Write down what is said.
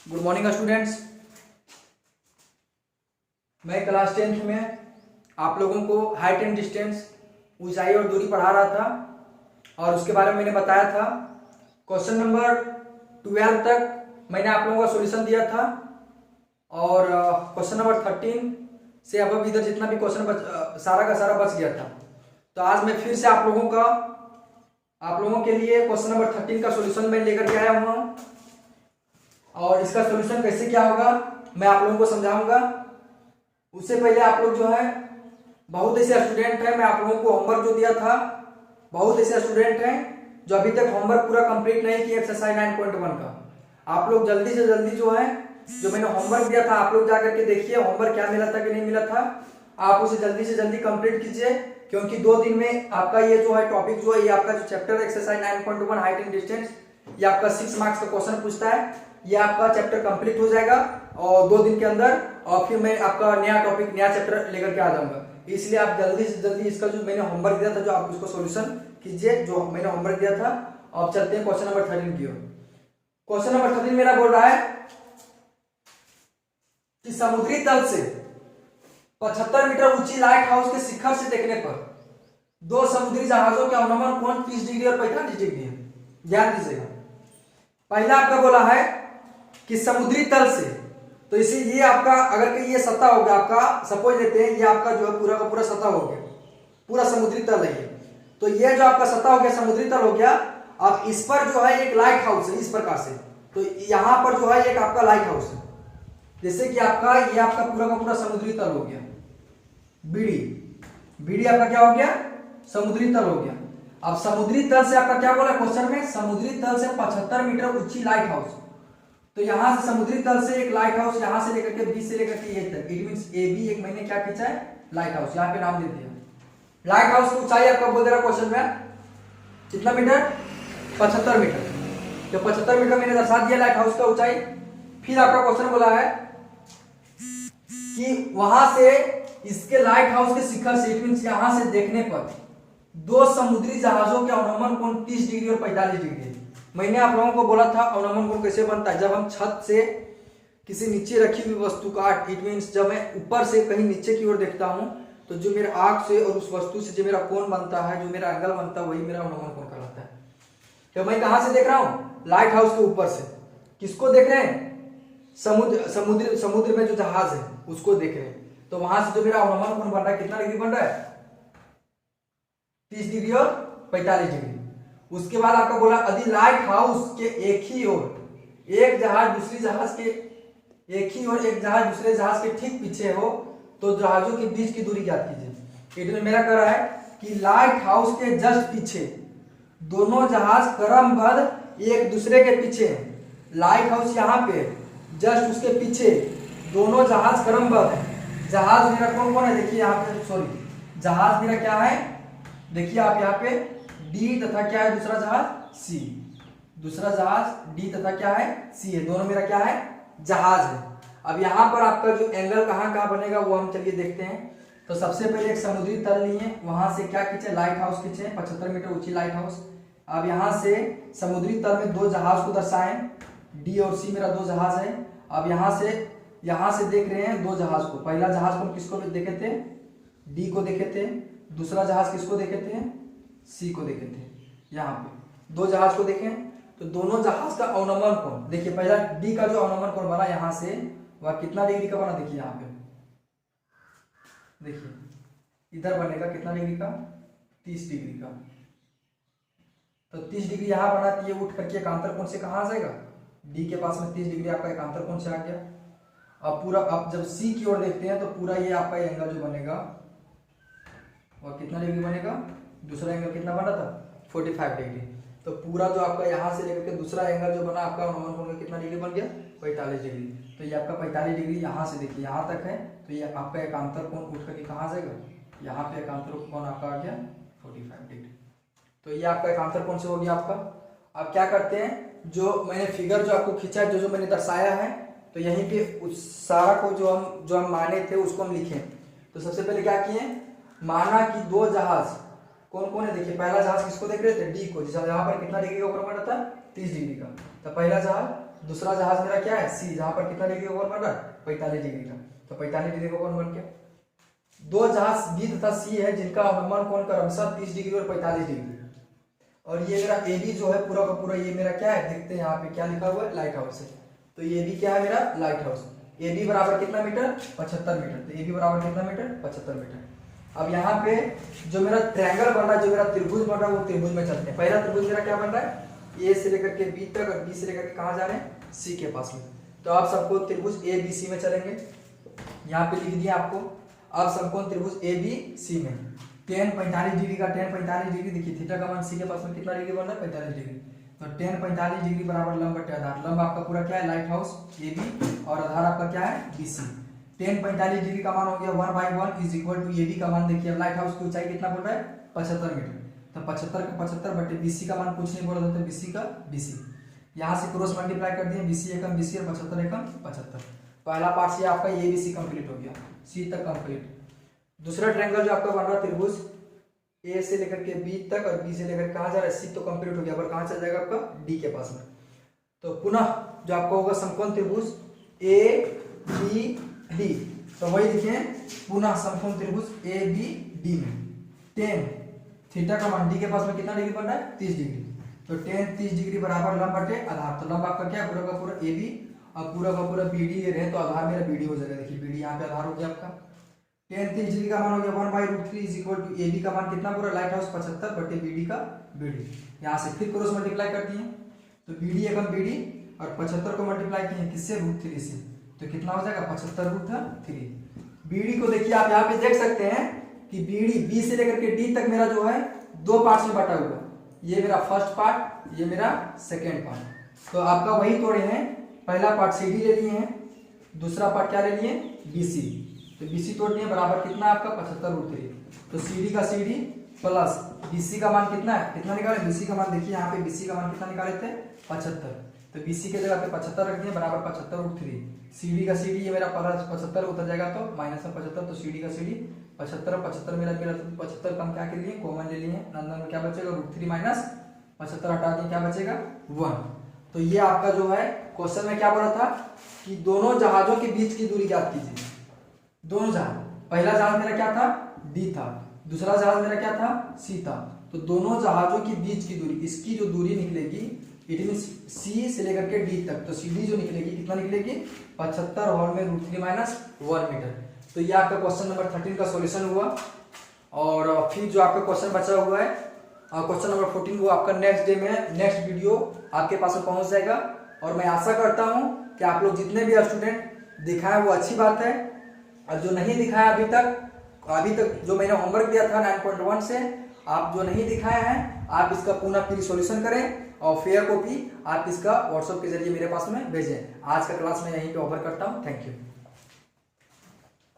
Good morning students. मैं class 10th में आप लोगों को हाइट एंड डिस्टेंस, ऊंचाई और दूरी पढ़ा रहा था और उसके बारे में मैंने बताया था। क्वेश्चन नंबर 12 तक मैंने आप लोगों का सॉल्यूशन दिया था और क्वेश्चन नंबर 13 से अब इधर जितना भी क्वेश्चन सारा का सारा बच गया था। तो आज मैं फिर से आप लोगों के लिए क्वेश्चन नंबर 13 का सॉल्यूशन मैं लेकर के आया हूँ और इसका सॉल्यूशन कैसे क्या होगा मैं आप लोगों को समझाऊंगा। उससे पहले आप लोग जो है बहुत ऐसे स्टूडेंट हैं, मैं आप लोगों को होमवर्क जो दिया था, बहुत ऐसे स्टूडेंट हैं जो अभी तक होमवर्क पूरा कंप्लीट नहीं किया एक्सरसाइज 9.1 का। आप लोग जल्दी से जल्दी जो है जो मैंने होमवर्क दिया था आप लोग जाकर के देखिए होमवर्क क्या मिला था कि नहीं मिला था। आप उसे जल्दी से जल्दी कंप्लीट कीजिए क्योंकि 2 दिन में आपका ये जो है टॉपिक जो है ये आपका जो chapter exercise 9.1 height and distance ये आपका 6 मार्क्स का क्वेश्चन पूछता है। ये आपका चैप्टर कंप्लीट हो जाएगा और 2 दिन के अंदर और फिर मैं आपका नया टॉपिक नया चैप्टर लेकर के आ जाऊंगा। इसलिए आप जल्दी से जल्दी इसका जो मैंने होमवर्क दिया था जो आप उसको सॉल्यूशन कीजिए जो मैंने होमवर्क दिया था। अब चलते हैं क्वेश्चन नंबर 13 की ओर। क्वेश्चन नंबर 13 मेरा बोल रहा है कि समुद्री तल से 75 मीटर ऊंची लाइट हाउस के शिखर से देखने पर 2 समुद्री जहाजों के अवनमन कोण 30 डिग्री और 45 डिग्री है। ध्यान दीजिएगा, पहला आपका बोला है कि समुद्री तल से, तो इसे ये आपका अगर ये सतह हो गया आपका, सपोज लेते हैं ये आपका जो है पूरा का पूरा सतह हो गया, पूरा समुद्री तल है ये। तो ये जो आपका सतह हो गया समुद्री तल हो गया। अब इस पर जो है एक लाइट हाउस है इस प्रकार से, तो यहां पर जो है एक आपका लाइट हाउस है, जैसे कि आपका ये आपका पूरा का पूरा समुद्री तल हो गया। बीडी बीडी आपका क्या हो गया समुद्री तल हो गया। अब समुद्री तल से आपका क्या बोला क्वेश्चन में, समुद्री तल से 75 मीटर ऊंची लाइट हाउस। तो यहां से समुद्री तल से एक लाइट हाउस यहां से लेकर के बी से लेकर के ये तक, इट मींस ए बी एक मैंने क्या खींचा है लाइट हाउस, यहां पे नाम दे दिया। लाइट हाउस की ऊंचाई आपका बोल दे रहा क्वेश्चन में कितना मीटर 75 मीटर। तो 75 मीटर मैंने दर्शा दिया लाइट हाउस का ऊंचाई। फिर आपका क्वेश्चन बोला है कि वहां से इसके लाइट हाउस के शिखर से, इट मींस यहां से देखने पर 2 समुद्री जहाजों के अवनमन कोण 30 डिग्री और 45 डिग्री। मैंने आप लोगों को बोला था अवनमन कोण कैसे बनता है, जब हम छत से किसी नीचे रखी हुई वस्तु का, इट मींस जब मैं ऊपर से कहीं नीचे की ओर देखता हूं तो जो मेरे आंख से और उस वस्तु से जो मेरा कोण बनता है, जो मेरा एंगल बनता है, वही मेरा अवनमन कोण कहलाता है। तो मैं कहां से देख रहा हूं लाइट हाउस के ऊपर से। किसको देख रहे हैं समुद्र में जो जहाज है उसको देख रहे हैं। तो वहां से जो मेरा अवनमन कोण बन रहा है कितना डिग्री बन रहा है 30 डिग्री और 45 डिग्री। उसके बाद आपका बोला यदि लाइट हाउस के एक ही ओर एक जहाज दूसरी जहाज के एक ही ओर एक जहाज दूसरे जहाज के ठीक पीछे हो तो जहाजों के बीच की दूरी ज्ञात कीजिए। इधर मेरा कह रहा है कि लाइट हाउस के जस्ट पीछे दोनों जहाज क्रमबद्ध एक दूसरे के पीछे है। लाइट हाउस यहाँ पे जस्ट उसके पीछे दोनों जहाज क्रमबद्ध है। जहाज मेरा कौन कौन है देखिए यहाँ पे, सॉरी जहाज मेरा क्या है देखिए आप यहाँ पे डी तथा क्या है दूसरा जहाज सी, दूसरा जहाज डी तथा क्या है सी है, दोनों मेरा क्या है जहाज है। अब यहाँ पर आपका जो एंगल कहाँ कहाँ बनेगा वो हम चलिए देखते हैं। तो सबसे पहले एक समुद्री तल लिए, वहां से क्या खींचे लाइट हाउस खींचे 75 मीटर ऊंची लाइट हाउस। अब यहाँ से समुद्री तल में 2 जहाज को दर्शाएं, डी और सी मेरा 2 जहाज है। अब यहाँ से देख रहे हैं 2 जहाज को। पहला जहाज को किसको देखे थे डी को देखे थे, दूसरा जहाज किसको देखे थे सी को देखे थे। यहाँ पे 2 जहाज को देखें तो दोनों जहाज का अवनमन कोण देखिए, पहला डी का जो अवनमन कोण बना यहाँ से वह कितना डिग्री का बना देखिए यहाँ पे, देखिए इधर बनेगा कितना डिग्री का 30 डिग्री का। तो 30 डिग्री यहाँ बना तो ये उठ करके एकांतर कोण से कहाँ आ जाएगा डी के पास में 30 डिग्री आपका एकांतर कोण से आ गया। अब पूरा अब जब सी की ओर देखते हैं तो पूरा ये आपका एंगल जो बनेगा वह कितना डिग्री बनेगा, दूसरा एंगल कितना बना था 45 डिग्री। तो पूरा जो आपका यहाँ से लेकर के दूसरा एंगल जो बना आपका अवनमन कोण कितना डिग्री बन गया 45 डिग्री। तो ये आपका 45 डिग्री यहाँ से देखिए यहाँ तक है, तो ये आपका एकांतर कोण उठ करके कहाँ जाएगा, यहाँ पे एकांतर कोण आपका आ गया 45 डिग्री। तो ये आपका एकांतर कोण से हो गया आपका। अब क्या करते हैं, जो मैंने फिगर जो आपको खींचा है जो मैंने दर्शाया है, तो यहीं पे उस सारा को जो हम माने थे उसको हम लिखें। तो सबसे पहले क्या किए, माना कि 2 जहाज कौन कौन है देखिए, पहला जहाज किसको देख रहे थे डी को, जहां पर कितना डिग्री का ऊपर बना था 30 डिग्री का। तो पहला जहाज दूसरा जहाज मेरा क्या है सी, जहां पर कितना डिग्री का कोण बन रहा है 45 डिग्री का, तो 45 डिग्री का कोण बन गया। दो जहाज बी तथा सी है जिनका अनुमान कोण क्रमशः 30 डिग्री और 45 डिग्री, और ये मेरा ए बी जो है पूरा का पूरा ये मेरा क्या है, देखते हैं यहाँ पे क्या लिखा हुआ है, लाइट हाउस है। तो ये भी क्या है मेरा लाइट हाउस। ए बी बराबर कितना मीटर 75 मीटर, तो ए बी बराबर कितना मीटर 75 मीटर। अब यहाँ पे जो मेरा ट्रायंगल बन रहा है, जो मेरा त्रिभुज बन रहा है, वो त्रिभुज में चलते हैं। पहला त्रिभुज मेरा क्या बन रहा है, ए से लेकर के बी तक और बी से लेकर के कहाँ जा रहे हैं सी के पास में। तो आप सबको त्रिभुज ए बी सी में चलेंगे, यहाँ पे लिख दिया आपको। अब समकोण त्रिभुज ए बी सी में tan 45 डिग्री का tan 45 डिग्री, देखिए थीटा का मान सी के पास में कितना डिग्री बन रहा है 45 डिग्री, तो tan 45 डिग्री बराबर लंब बटे आधार। लंब आपका पूरा क्या है लाइट हाउस ए बी, और आधार आपका क्या है बी सी। tan 45 डिग्री का मान हो गया 1/1 is equal to A B का मान, देखिए लाइट हाउस की ऊंचाई कितना बोल रहा है 75 मीटर, तो 75 का 75 बटे बीसी का मान कुछ नहीं बोला था, बीसी का बीसी। यहाँ से क्रॉस मल्टीप्लाई कर दिए, बीसी एकम बीसी और 75 एकम 75। पहला पार्ट से आपका ए बी सी कंप्लीट हो गया, सी तक कंप्लीट। दूसरा ट्रायंगल जो आपका बन रहा है त्रिभुज ए से लेकर के बी तक और बी से लेकर कहाँ जा रहा है सी, तो कंप्लीट हो गया, पर कहाँ चल जाएगा आपका डी के पास में। तो पुनः जो आपका होगा समकोण त्रिभुज ए बी डी, तो वही लिखे पुनः समकोण त्रिभुज ए बी डी में tan थीटा का मान डी के पास में कितना डिग्री बन रहा है 30 डिग्री, तो tan 30 डिग्री बराबर लंब बटे आधार। तो लंब आपका क्या है पूरा का पूरा ए बी और पूरा का पूरा बी डी ले रहे हैं, तो आधार मेरा बी डी हो जाएगा। देखिए बी डी यहाँ पे आधार हो गया आपका। tan 30 डिग्री का मान हो गया 1/√3 is equal to A B का मान कितना पूरा लाइट हाउस 75 बटे बी डी का बी डी। यहाँ से फिर क्रॉस मल्टीप्लाई कर दिए, तो बी डी एकम बी डी और 75 को मल्टीप्लाई किए किससे √3 से, तो कितना हो जाएगा 75√3। बी डी को देखिए आप यहाँ पे देख सकते हैं कि बी डी बी से लेकर के डी तक मेरा जो है दो पार्ट में बटा हुआ, ये मेरा फर्स्ट पार्ट, ये मेरा सेकेंड पार्ट। तो आपका वही तोड़े हैं, पहला पार्ट सी डी ले लिए हैं, दूसरा पार्ट क्या ले लिए बी सी, तो बी सी तोड़ दिए बराबर कितना आपका 75√3। तो सी डी का C D plus B C का मान कितना है, कितना निकाले बी सी का मान, देखिए यहाँ पे बी सी का मान कितना निकाले थे 75, तो बी सी के जगह पे 75 रख दिए बराबर 75√3। सी डी का सी डी ये मेरा प्लस 75 उतर जाएगा तो माइनस में 75, तो सी डी का सी डी 75 75 मेरा 75 कम क्या के लिए कॉमन ले लिए, अंदर में क्या बचेगा √3 माइनस 75 हटा दिए क्या बचेगा 1। तो ये आपका जो है क्वेश्चन में क्या बोला था कि दोनों जहाजों के बीच की दूरी ज्ञात कीजिए। दोनों जहाज, पहला जहाज मेरा क्या था डी था, दूसरा जहाज मेरा क्या था सी था, तो दोनों जहाजों के बीच की दूरी, इसकी जो दूरी निकलेगी इट मीन सी से लेकर के डी तक, तो सी डी जो निकलेगी कितना निकलेगी 75 और में √3 माइनस 1 मीटर। तो ये आपका क्वेश्चन नंबर 13 का सॉल्यूशन हुआ। और फिर जो आपका क्वेश्चन बचा हुआ है क्वेश्चन नंबर 14, वो आपका नेक्स्ट डे में नेक्स्ट वीडियो आपके पास में पहुंच जाएगा। और मैं आशा करता हूं कि आप लोग जितने भी स्टूडेंट दिखाए वो अच्छी बात है, और जो नहीं दिखाया अभी तक जो मैंने होमवर्क दिया था 9.1 से, आप जो नहीं दिखाए हैं आप इसका पुनः फिर सॉल्यूशन करें और फेयर कॉपी आप इसका व्हाट्सएप के जरिए मेरे पास में भेजें। आज का क्लास मैं यहीं पे ओवर करता हूँ। Thank you.